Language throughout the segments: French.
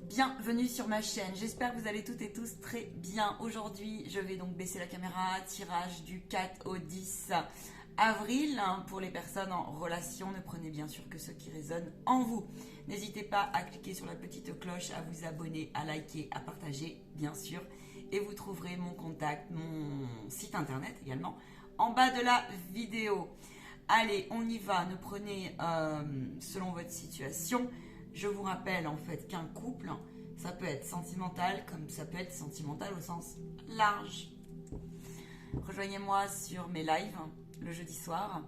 Bienvenue sur ma chaîne, j'espère que vous allez toutes et tous très bien. Aujourd'hui, je vais donc baisser la caméra, tirage du 4 au 10 avril. Pour les personnes en relation, ne prenez bien sûr que ce qui résonne en vous. N'hésitez pas à cliquer sur la petite cloche, à vous abonner, à liker, à partager, bien sûr. Et vous trouverez mon contact, mon site internet également, en bas de la vidéo. Allez, on y va, ne prenez selon votre situation. Je vous rappelle en fait qu'un couple, ça peut être sentimental comme ça peut être sentimental au sens large. Rejoignez-moi sur mes lives le jeudi soir.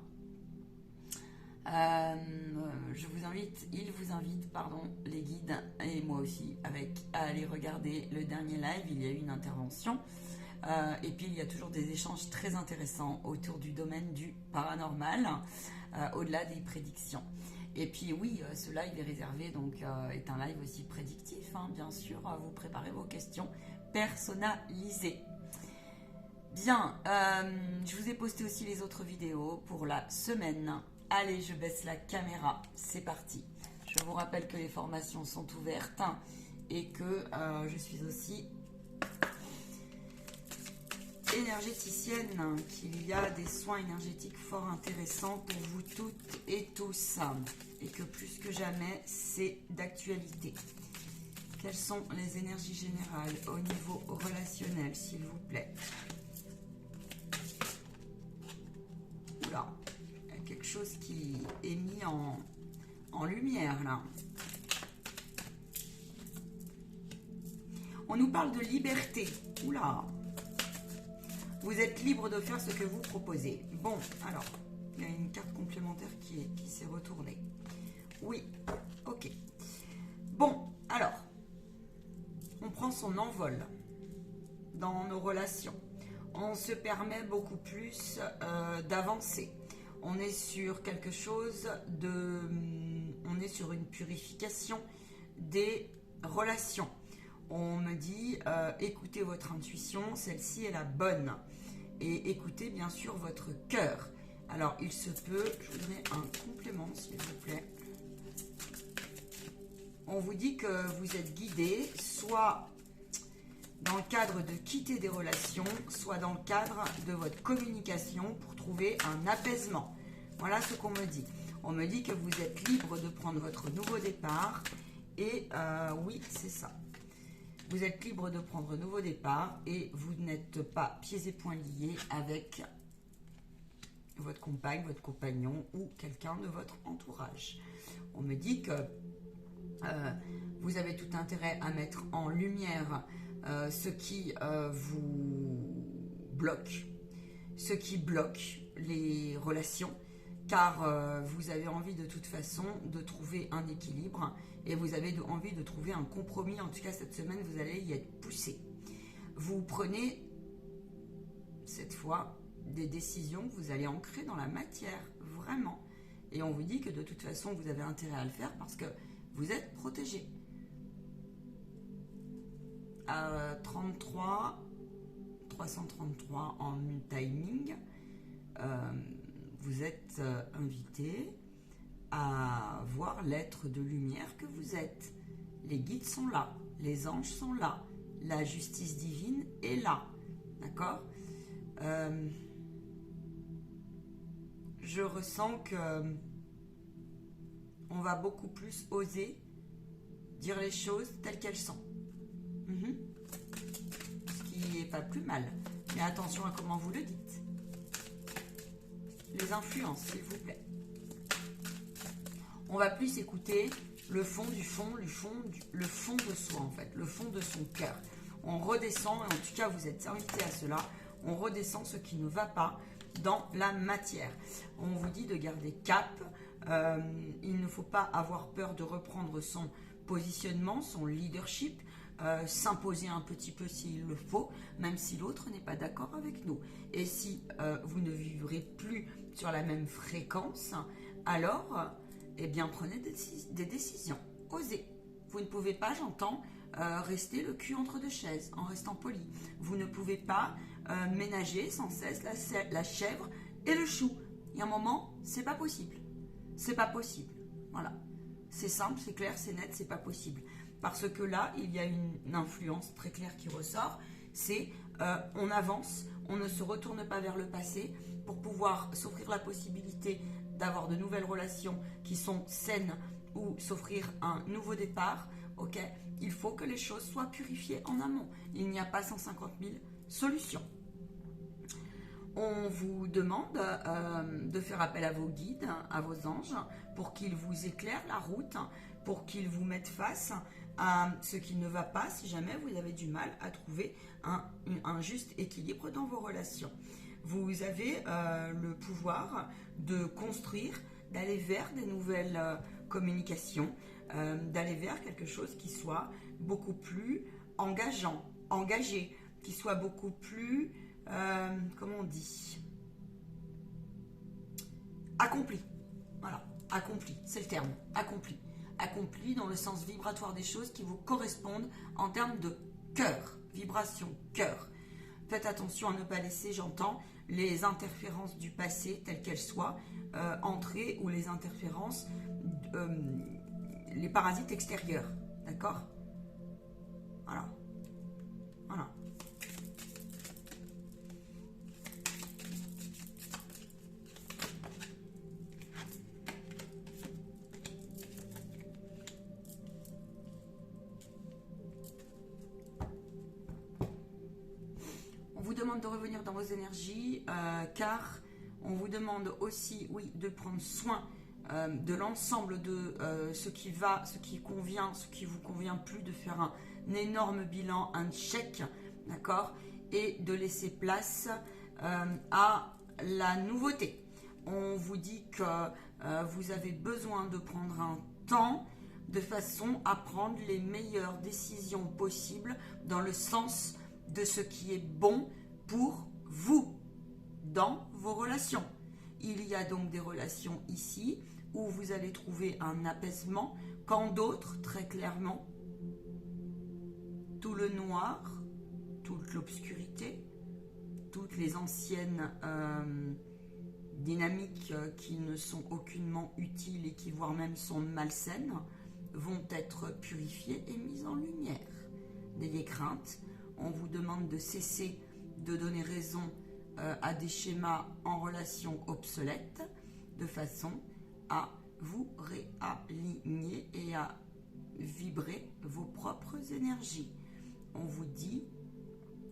Je vous invite, ils vous invitent, pardon, les guides et moi aussi, à aller regarder le dernier live. Il y a eu une intervention. Et puis il y a toujours des échanges très intéressants autour du domaine du paranormal, au-delà des prédictions. Et puis oui, ce live est réservé, donc est un live aussi prédictif, hein, bien sûr. Vous préparez vos questions personnalisées. Bien, je vous ai posté aussi les autres vidéos pour la semaine. Allez, je baisse la caméra, c'est parti. Je vous rappelle que les formations sont ouvertes et que je suis aussi énergéticienne, qu'il y a des soins énergétiques fort intéressants pour vous toutes et tous et que plus que jamais c'est d'actualité. Quelles sont les énergies générales au niveau relationnel, s'il vous plaît? Oula, il y a quelque chose qui est mis en lumière là. On nous parle de liberté. Oula. Vous êtes libre de faire ce que vous proposez. Bon, alors, il y a une carte complémentaire qui s'est retournée. Oui, ok. Bon, alors, on prend son envol dans nos relations. On se permet beaucoup plus d'avancer. On est sur quelque chose de... On est sur une purification des relations. On me dit, écoutez votre intuition, celle-ci est la bonne. Et écoutez bien sûr votre cœur. Alors, il se peut, je voudrais un complément s'il vous plaît. On vous dit que vous êtes guidé, soit dans le cadre de quitter des relations, soit dans le cadre de votre communication pour trouver un apaisement. Voilà ce qu'on me dit. On me dit que vous êtes libre de prendre votre nouveau départ. Et oui, c'est ça. Vous êtes libre de prendre un nouveau départ et vous n'êtes pas pieds et poings liés avec votre compagne, votre compagnon ou quelqu'un de votre entourage. On me dit que vous avez tout intérêt à mettre en lumière ce qui vous bloque, ce qui bloque les relations, car vous avez envie de toute façon de trouver un équilibre et vous avez envie de trouver un compromis. En tout cas, cette semaine, vous allez y être poussé. Vous prenez, cette fois, des décisions que vous allez ancrer dans la matière, vraiment. Et on vous dit que de toute façon, vous avez intérêt à le faire parce que vous êtes protégé. À 333 en timing, vous êtes invité à voir l'être de lumière que vous êtes. Les guides sont là, les anges sont là, la justice divine est là, d'accord? Je ressens que on va beaucoup plus oser dire les choses telles qu'elles sont. Ce qui n'est pas plus mal, mais attention à comment vous le dites. Les influences, s'il vous plaît. On va plus écouter le fond du fond, le fond de soi en fait, le fond de son cœur. On redescend, et en tout cas vous êtes invité à cela, on redescend ce qui ne va pas dans la matière. On vous dit de garder cap, il ne faut pas avoir peur de reprendre son positionnement, son leadership, s'imposer un petit peu s'il le faut, même si l'autre n'est pas d'accord avec nous. Et si vous ne vivrez plus sur la même fréquence, alors... eh bien, prenez des décisions. Osez. Vous ne pouvez pas, j'entends, rester le cul entre deux chaises en restant poli. Vous ne pouvez pas ménager sans cesse la chèvre et le chou. Il y a un moment, c'est pas possible. C'est pas possible. Voilà. C'est simple, c'est clair, c'est net, c'est pas possible. parce que là, il y a une influence très claire qui ressort, c'est on avance, on ne se retourne pas vers le passé pour pouvoir s'offrir la possibilité d'avoir de nouvelles relations qui sont saines ou s'offrir un nouveau départ, ok? Il faut que les choses soient purifiées en amont. Il n'y a pas 150 000 solutions. On vous demande de faire appel à vos guides, à vos anges, pour qu'ils vous éclairent la route, pour qu'ils vous mettent face à ce qui ne va pas si jamais vous avez du mal à trouver un juste équilibre dans vos relations. Vous avez le pouvoir de construire, d'aller vers des nouvelles communications, d'aller vers quelque chose qui soit beaucoup plus engageant, engagé, qui soit beaucoup plus, comment on dit, accompli. Voilà, accompli, c'est le terme, accompli. Accompli dans le sens vibratoire des choses qui vous correspondent en termes de cœur, vibration, cœur. Faites attention à ne pas laisser, j'entends, les interférences du passé, telles qu'elles soient, entrer, ou les interférences, les parasites extérieurs. D'accord? Voilà. Voilà. On vous demande de revenir dans vos énergies, car on vous demande aussi, oui, de prendre soin de l'ensemble de ce qui va, ce qui convient, ce qui vous convient plus, de faire un énorme bilan, un check, d'accord, et de laisser place à la nouveauté. On vous dit que vous avez besoin de prendre un temps de façon à prendre les meilleures décisions possibles dans le sens de ce qui est bon pour vous dans vos relations. Il y a donc des relations ici où vous allez trouver un apaisement, quand d'autres, très clairement, tout le noir, toute l'obscurité, toutes les anciennes dynamiques qui ne sont aucunement utiles et qui voire même sont malsaines, vont être purifiées et mises en lumière. N'ayez crainte, on vous demande de cesser de donner raison à des schémas en relation obsolètes, de façon à vous réaligner et à vibrer vos propres énergies. On vous dit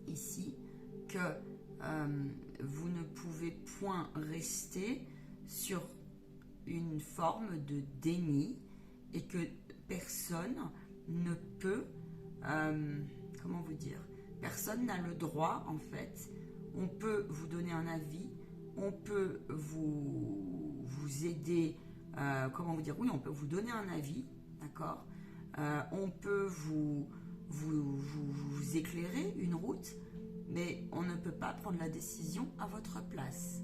ici que vous ne pouvez point rester sur une forme de déni et que personne ne peut, comment vous dire, personne n'a le droit, en fait. On peut vous donner un avis, on peut vous aider, comment vous dire, oui, on peut vous donner un avis, d'accord, on peut vous éclairer une route, mais on ne peut pas prendre la décision à votre place.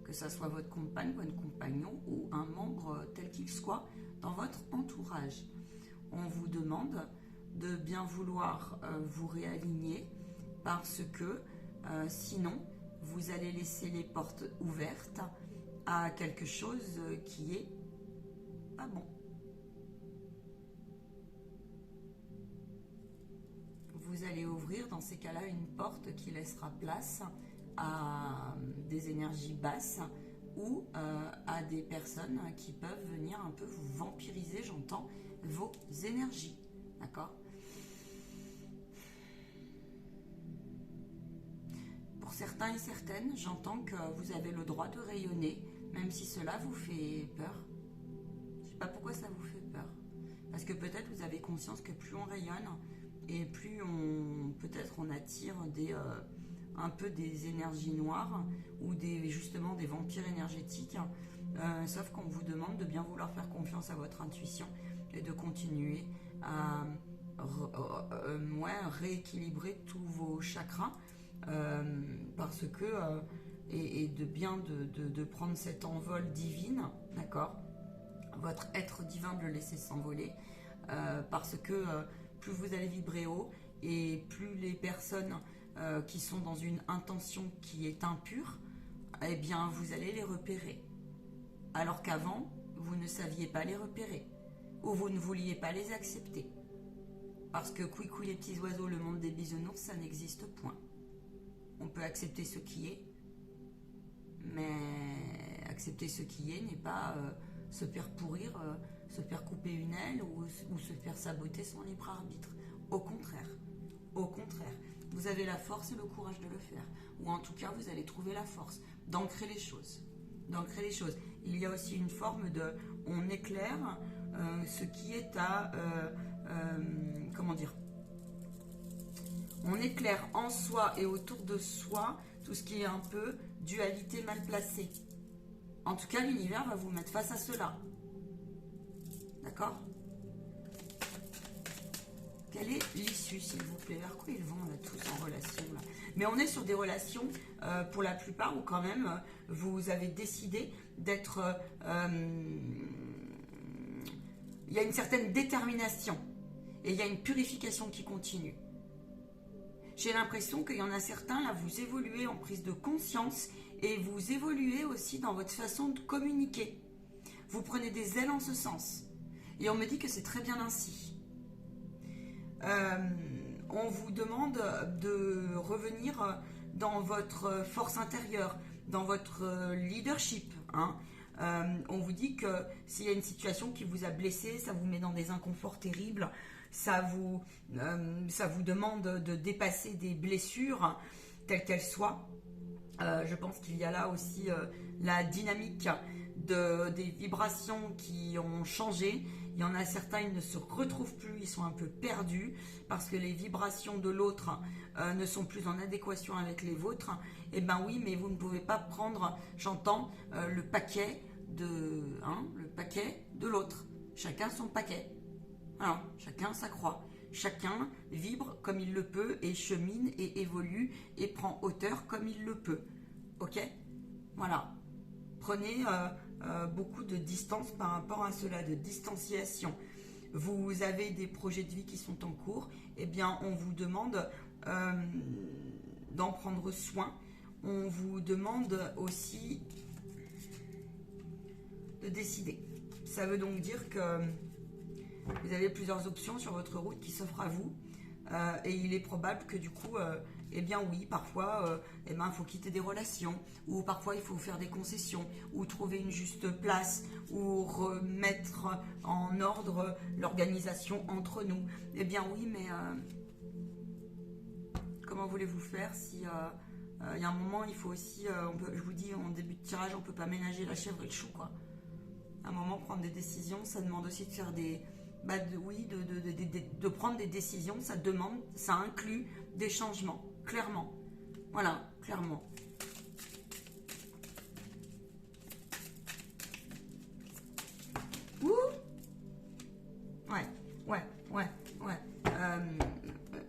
Que ce soit votre compagne, votre compagnon ou un membre tel qu'il soit dans votre entourage. On vous demande de bien vouloir vous réaligner, parce que sinon vous allez laisser les portes ouvertes à quelque chose qui est pas bon. Vous allez ouvrir dans ces cas-là une porte qui laissera place à des énergies basses ou à des personnes qui peuvent venir un peu vous vampiriser, j'entends, vos énergies. D'accord ? Pour certains et certaines, j'entends que vous avez le droit de rayonner, même si cela vous fait peur. Je ne sais pas pourquoi ça vous fait peur. Parce que peut-être vous avez conscience que plus on rayonne, et plus peut-être on attire un peu des énergies noires ou justement des vampires énergétiques, sauf qu'on vous demande de bien vouloir faire confiance à votre intuition et de continuer à rééquilibrer tous vos chakras, parce que et de bien de prendre cet envol divin, d'accord, votre être divin, de le laisser s'envoler, parce que plus vous allez vibrer haut et plus les personnes qui sont dans une intention qui est impure, eh bien vous allez les repérer. Alors qu'avant, vous ne saviez pas les repérer ou vous ne vouliez pas les accepter. Parce que couicou les petits oiseaux, le monde des bisounours, ça n'existe point. On peut accepter ce qui est, mais accepter ce qui est n'est pas se faire pourrir, se faire couper une aile ou se faire saboter son libre arbitre. Au contraire, vous avez la force et le courage de le faire. Ou en tout cas, vous allez trouver la force d'ancrer les choses. Il y a aussi une forme de... On éclaire ce qui est à... comment dire ? On éclaire en soi et autour de soi tout ce qui est un peu dualité mal placée. En tout cas, l'univers va vous mettre face à cela. D'accord ? Quelle est l'issue, s'il vous plaît? Vers quoi ils vont là, tous en relation là? Mais on est sur des relations, pour la plupart, où quand même, vous avez décidé d'être... il y a une certaine détermination. Et il y a une purification qui continue. J'ai l'impression qu'il y en a certains, là, vous évoluez en prise de conscience et vous évoluez aussi dans votre façon de communiquer. Vous prenez des ailes en ce sens. Et on me dit que c'est très bien ainsi. On vous demande de revenir dans votre force intérieure, dans votre leadership. Hein. On vous dit que s'il y a une situation qui vous a blessé, ça vous met dans des inconforts terribles, ça vous demande de dépasser des blessures telles qu'elles soient. Je pense qu'il y a là aussi la dynamique des vibrations qui ont changé. Il y en a certains, ils ne se retrouvent plus, ils sont un peu perdus parce que les vibrations de l'autre ne sont plus en adéquation avec les vôtres. Eh bien oui, mais vous ne pouvez pas prendre, j'entends, le paquet de l'autre. Chacun son paquet. Alors, chacun sa croix. Chacun vibre comme il le peut et chemine et évolue et prend hauteur comme il le peut. Ok ? Voilà. Prenez beaucoup de distance par rapport à cela, de distanciation. Vous avez des projets de vie qui sont en cours, eh bien on vous demande d'en prendre soin. On vous demande aussi de décider. Ça veut donc dire que vous avez plusieurs options sur votre route qui s'offrent à vous. Et il est probable que du coup, eh bien oui, parfois, il faut quitter des relations, ou parfois il faut faire des concessions, ou trouver une juste place, ou remettre en ordre l'organisation entre nous. Eh bien oui, mais comment voulez-vous faire si il y a un moment, il faut aussi, je vous dis en début de tirage, on ne peut pas ménager la chèvre et le chou, quoi. À un moment, prendre des décisions, ça demande aussi de faire des... de prendre des décisions, ça inclut des changements, clairement. Voilà, clairement. Ouh! Ouais.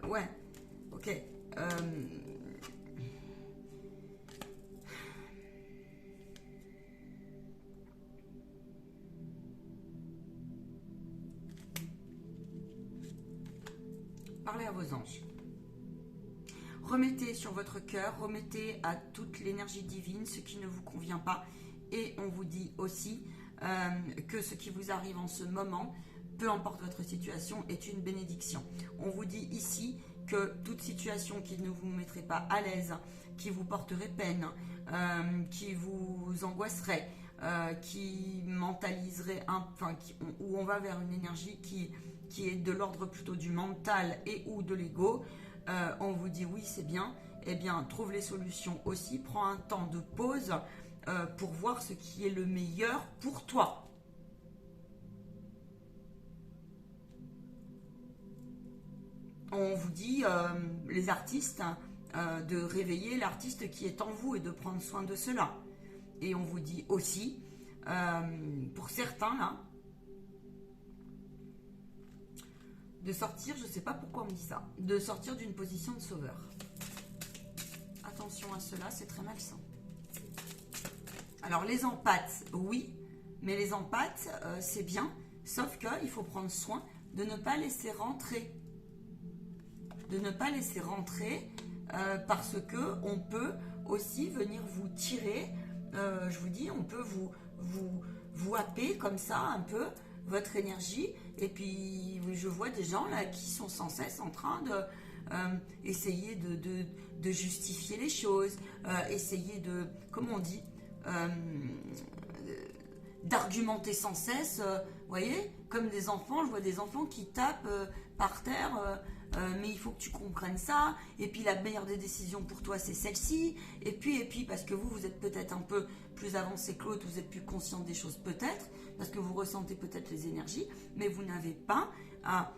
Ouais, ok. Parlez à vos anges. Remettez sur votre cœur, remettez à toute l'énergie divine ce qui ne vous convient pas. Et on vous dit aussi que ce qui vous arrive en ce moment, peu importe votre situation, est une bénédiction. On vous dit ici que toute situation qui ne vous mettrait pas à l'aise, qui vous porterait peine, qui vous angoisserait, qui mentaliserait, où on va vers une énergie qui est de l'ordre plutôt du mental et ou de l'ego, on vous dit oui c'est bien, eh bien trouve les solutions aussi, prends un temps de pause pour voir ce qui est le meilleur pour toi. On vous dit, les artistes, de réveiller l'artiste qui est en vous et de prendre soin de cela. Et on vous dit aussi, pour certains là, de sortir, je ne sais pas pourquoi on me dit ça, de sortir d'une position de sauveur. Attention à cela, c'est très malsain. Alors les empathes, oui, mais les empathes, c'est bien, sauf qu'il faut prendre soin de ne pas laisser rentrer. De ne pas laisser rentrer parce que on peut aussi venir vous tirer, je vous dis, on peut vous happer comme ça un peu votre énergie. Et puis, je vois des gens là qui sont sans cesse en train de essayer de justifier les choses, essayer de, comment on dit, d'argumenter sans cesse, vous voyez, comme des enfants, je vois des enfants qui tapent par terre, mais il faut que tu comprennes ça, et puis la meilleure des décisions pour toi c'est celle-ci, et puis parce que vous êtes peut-être un peu plus avancé que l'autre, vous êtes plus conscient des choses peut-être, parce que vous ressentez peut-être les énergies, mais vous n'avez pas à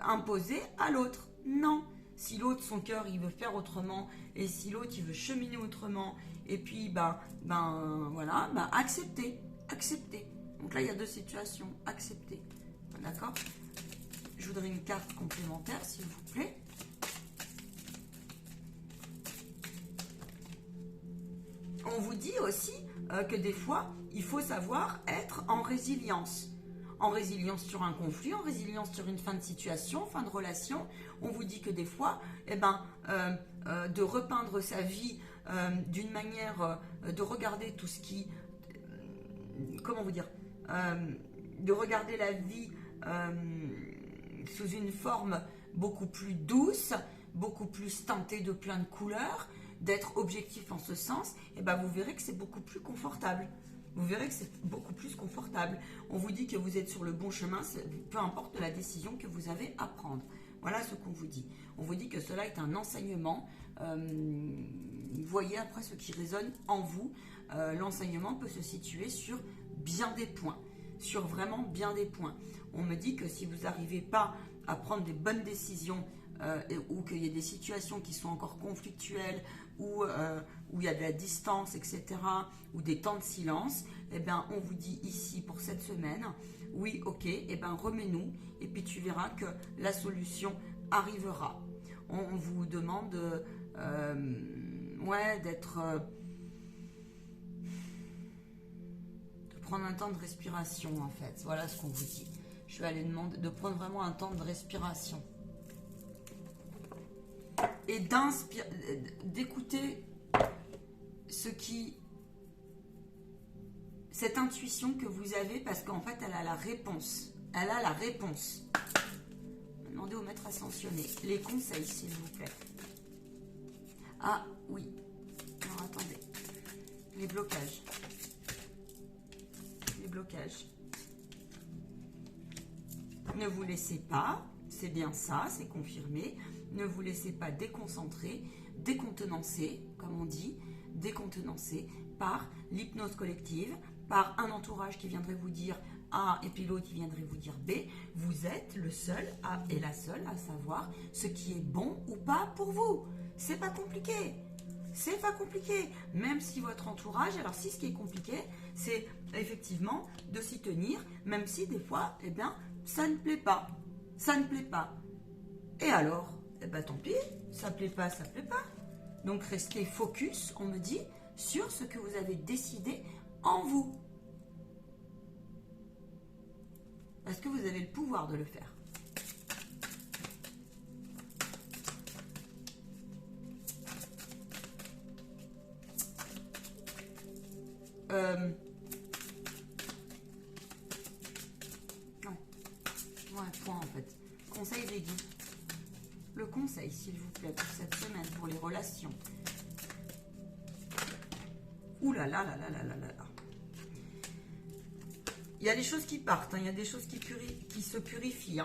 imposer à l'autre, non. Si l'autre, son cœur, il veut faire autrement, et si l'autre, il veut cheminer autrement, et puis, voilà, acceptez. Donc là, il y a deux situations, accepter. D'accord? Je voudrais une carte complémentaire, s'il vous plaît. On vous dit aussi que des fois, il faut savoir être en résilience. En résilience sur un conflit, en résilience sur une fin de situation, fin de relation. On vous dit que des fois, de repeindre sa vie d'une manière, de regarder tout ce qui... comment vous dire, de regarder la vie sous une forme beaucoup plus douce, beaucoup plus teintée de plein de couleurs, d'être objectif en ce sens, et vous verrez que c'est beaucoup plus confortable. Vous verrez que c'est beaucoup plus confortable. On vous dit que vous êtes sur le bon chemin, peu importe la décision que vous avez à prendre. Voilà ce qu'on vous dit. On vous dit que cela est un enseignement. Voyez après ce qui résonne en vous. L'enseignement peut se situer sur bien des points, sur vraiment bien des points. On me dit que si vous n'arrivez pas à prendre des bonnes décisions ou qu'il y a des situations qui sont encore conflictuelles où il y a de la distance, etc., ou des temps de silence, on vous dit ici pour cette semaine, oui, ok, remets-nous, et puis tu verras que la solution arrivera. On vous demande d'être... de prendre un temps de respiration, en fait. Voilà ce qu'on vous dit. Je vais aller demander de prendre vraiment un temps de respiration. Et d'écouter cette intuition que vous avez, parce qu'en fait elle a la réponse. Elle a la réponse. Demandez au maître ascensionné les conseils, s'il vous plaît. Ah oui. Alors attendez. Les blocages. Ne vous laissez pas, c'est bien ça, c'est confirmé. Ne vous laissez pas déconcentrer, décontenancer, comme on dit, décontenancer par l'hypnose collective, par un entourage qui viendrait vous dire A et puis l'autre qui viendrait vous dire B. Vous êtes le seul et la seule à savoir ce qui est bon ou pas pour vous. C'est pas compliqué. C'est pas compliqué. Même si votre entourage, alors si ce qui est compliqué, c'est effectivement de s'y tenir, même si des fois, ça ne plaît pas. Ça ne plaît pas. Et alors, tant pis, ça plaît pas, ça plaît pas. Donc restez focus, on me dit, sur ce que vous avez décidé en vous. Parce que vous avez le pouvoir de le faire. Point en fait. Conseil des guides. Le conseil, s'il vous plaît, pour cette semaine, pour les relations. Ouh là là là là là là là. Il y a des choses qui partent, il y a des choses qui se purifient.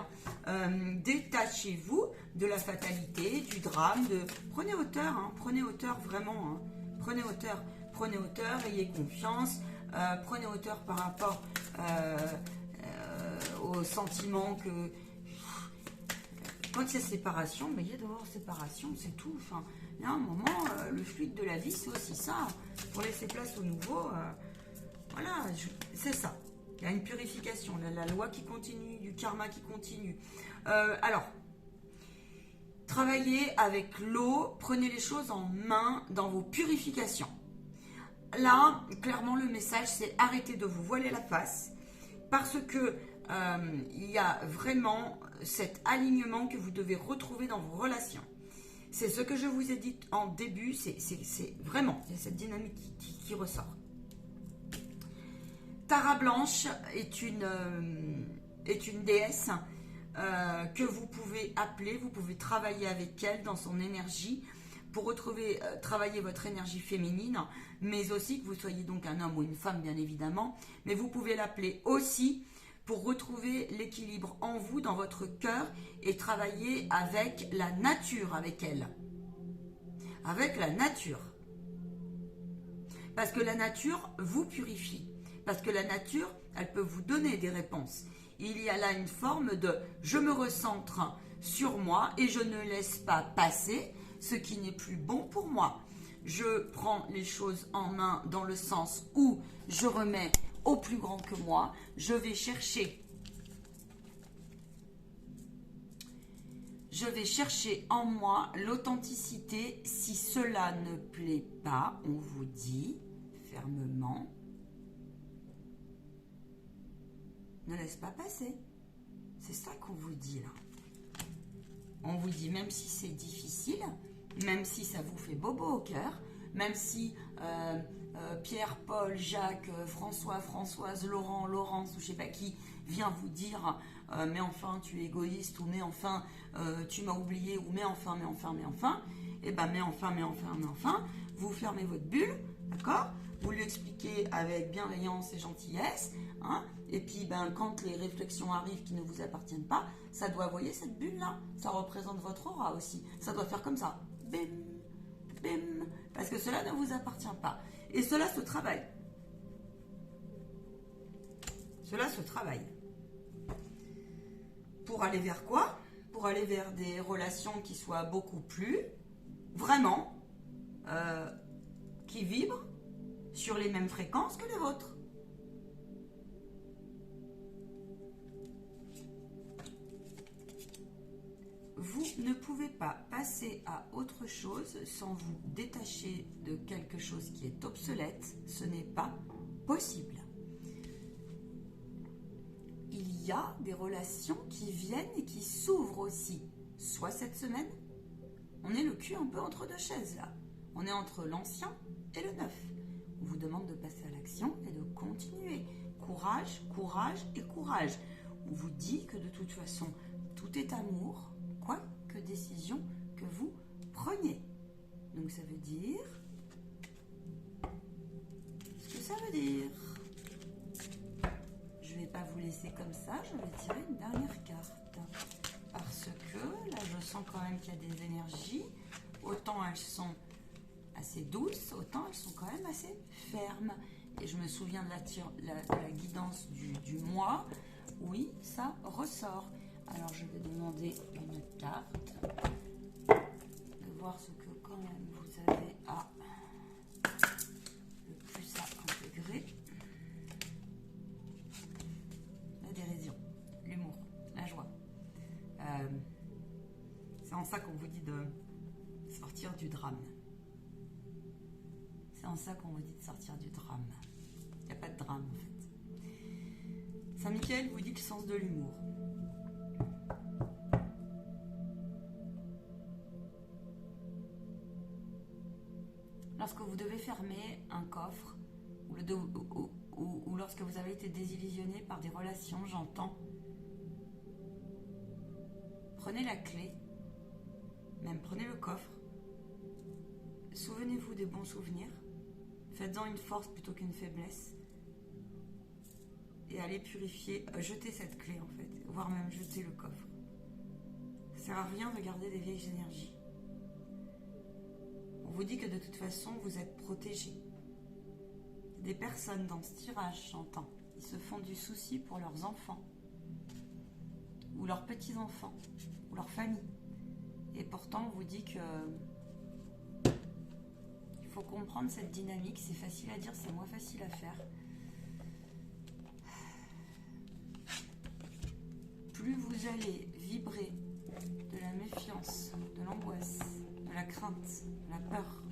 Détachez-vous de la fatalité, du drame. Prenez hauteur vraiment. Prenez hauteur, ayez confiance. Prenez hauteur par rapport au sentiment que quand il y a séparation, il y a d'abord séparation, c'est tout. Enfin, il y a un moment, le fluide de la vie, c'est aussi ça. Pour laisser place au nouveau, voilà, c'est ça. Il y a une purification, la loi qui continue, du karma qui continue. Alors, travaillez avec l'eau, prenez les choses en main dans vos purifications. Là, clairement, le message, c'est arrêtez de vous voiler la face parce que il y a vraiment cet alignement que vous devez retrouver dans vos relations. C'est ce que je vous ai dit en début, c'est vraiment, il y a cette dynamique qui ressort. Tara Blanche est une déesse que vous pouvez appeler, vous pouvez travailler avec elle dans son énergie pour retrouver, travailler votre énergie féminine, mais aussi que vous soyez donc un homme ou une femme bien évidemment, mais vous pouvez l'appeler aussi pour retrouver l'équilibre en vous, dans votre cœur, et travailler avec la nature, avec elle. Avec la nature. Parce que la nature vous purifie. Parce que la nature, elle peut vous donner des réponses. Il y a là une forme de « je me recentre sur moi et je ne laisse pas passer ce qui n'est plus bon pour moi ». Je prends les choses en main dans le sens où je remets au plus grand que moi. Je vais chercher en moi l'authenticité. Si cela ne plaît pas, on vous dit fermement, ne laisse pas passer. C'est ça qu'on vous dit là. On vous dit, même si c'est difficile, même si ça vous fait bobo au cœur, même si Pierre, Paul, Jacques, François, Françoise, Laurent, Laurence, ou je sais pas qui, vient vous dire mais enfin tu es égoïste, ou mais enfin tu m'as oublié, ou mais enfin, et ben mais enfin, vous fermez votre bulle, d'accord? Vous lui expliquez avec bienveillance et gentillesse, hein, et puis ben, quand les réflexions arrivent qui ne vous appartiennent pas, ça doit, vous voyez cette bulle-là, ça représente votre aura aussi, ça doit faire comme ça, bim, bim, parce que cela ne vous appartient pas. Et cela se travaille. Cela se travaille. Pour aller vers quoi? Pour aller vers des relations qui soient beaucoup plus, vraiment, qui vibrent sur les mêmes fréquences que les vôtres. Vous ne pouvez pas passer à autre chose sans vous détacher de quelque chose qui est obsolète. Ce n'est pas possible. Il y a des relations qui viennent et qui s'ouvrent aussi. Soit cette semaine, on est le cul un peu entre deux chaises là. On est entre l'ancien et le neuf. On vous demande de passer à l'action et de continuer. Courage, courage et courage. On vous dit que de toute façon, tout est amour, quoi que décision que vous preniez. Donc ça veut dire... ce que ça veut dire. Je ne vais pas vous laisser comme ça, je vais tirer une dernière carte. Parce que là, je sens quand même qu'il y a des énergies. Autant elles sont assez douces, autant elles sont quand même assez fermes. Et je me souviens de la guidance du mois. Oui, ça ressort. Alors, je vais demander une carte. De voir ce que quand même vous avez le plus à intégrer. La dérision, l'humour, la joie. C'est en ça qu'on vous dit de sortir du drame. C'est en ça qu'on vous dit de sortir du drame. Il n'y a pas de drame en fait. Saint-Michel vous dit le sens de l'humour. Lorsque vous devez fermer un coffre ou lorsque vous avez été désillusionné par des relations, j'entends, prenez la clé, même prenez le coffre, souvenez-vous des bons souvenirs, faites-en une force plutôt qu'une faiblesse et allez purifier, jetez cette clé en fait, voire même jeter le coffre. Ça sert à rien de garder des vieilles énergies. On vous dit que de toute façon, vous êtes protégés. Des personnes dans ce tirage, j'entends, ils se font du souci pour leurs enfants, ou leurs petits-enfants, ou leur famille. Et pourtant, on vous dit que il faut comprendre cette dynamique. C'est facile à dire, c'est moins facile à faire. Plus vous allez vibrer de la méfiance, de l'angoisse, de la crainte, de la peur,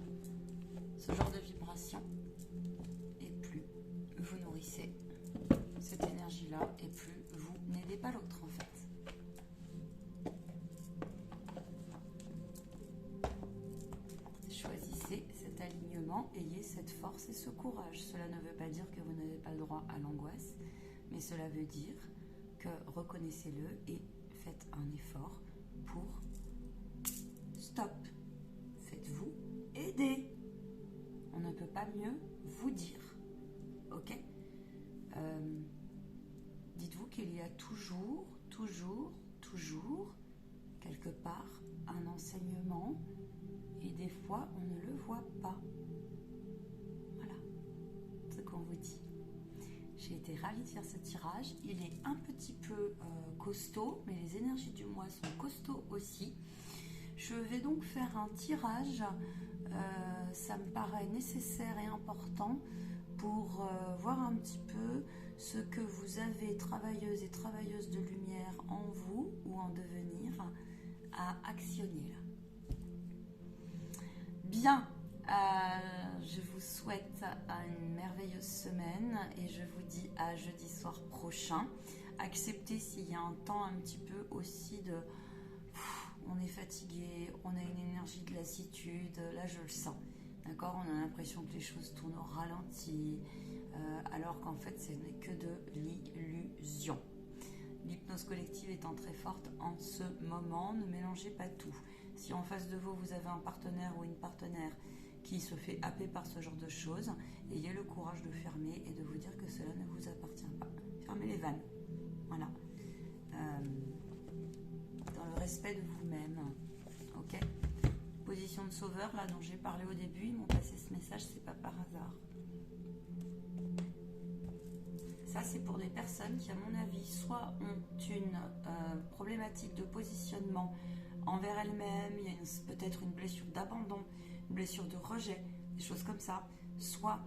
ce genre de vibration, et plus vous nourrissez cette énergie-là, et plus vous n'aidez pas l'autre en fait. Choisissez cet alignement, ayez cette force et ce courage. Cela ne veut pas dire que vous n'avez pas le droit à l'angoisse, mais cela veut dire que reconnaissez-le et faites un effort pour stop. Faites-vous aider. On ne peut pas mieux vous dire. Ok? Dites-vous qu'il y a toujours, quelque part, un enseignement et des fois, on ne le voit pas. Voilà ce qu'on vous dit. J'ai été ravie de faire ce tirage. Il est un petit peu costaud, mais les énergies du mois sont costauds aussi. Je vais donc faire un tirage. Ça me paraît nécessaire et important pour voir un petit peu ce que vous avez, travailleuses et travailleuses de lumière, en vous ou en devenir, à actionner là. Bien, je vous souhaite une merveilleuse semaine et je vous dis à jeudi soir prochain. Acceptez s'il y a un temps un petit peu aussi de... on est fatigué, on a une énergie de lassitude, là je le sens. D'accord, on a l'impression que les choses tournent au ralenti, alors qu'en fait ce n'est que de l'illusion. L'hypnose collective étant très forte en ce moment, ne mélangez pas tout. Si en face de vous, vous avez un partenaire ou une partenaire qui se fait happer par ce genre de choses, ayez le courage de fermer et de vous dire que cela ne vous appartient pas. Fermez les vannes. Voilà. Dans le respect de vous-même. Ok ? Position de sauveur, là, dont j'ai parlé au début, ils m'ont passé ce message, c'est pas par hasard. Ça, c'est pour des personnes qui, à mon avis, soit ont une problématique de positionnement envers elles-mêmes, il y a peut-être une blessure d'abandon, une blessure de rejet, des choses comme ça, soit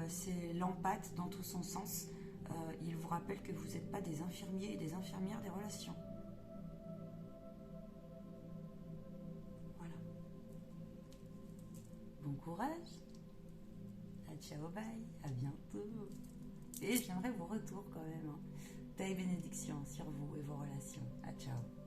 c'est l'empathe dans tout son sens. Il vous rappelle que vous n'êtes pas des infirmiers et des infirmières des relations. Voilà. Bon courage. Ciao, bye, à bientôt. Et j'aimerais vos retours quand même. Paix et bénédiction sur vous et vos relations. Ciao.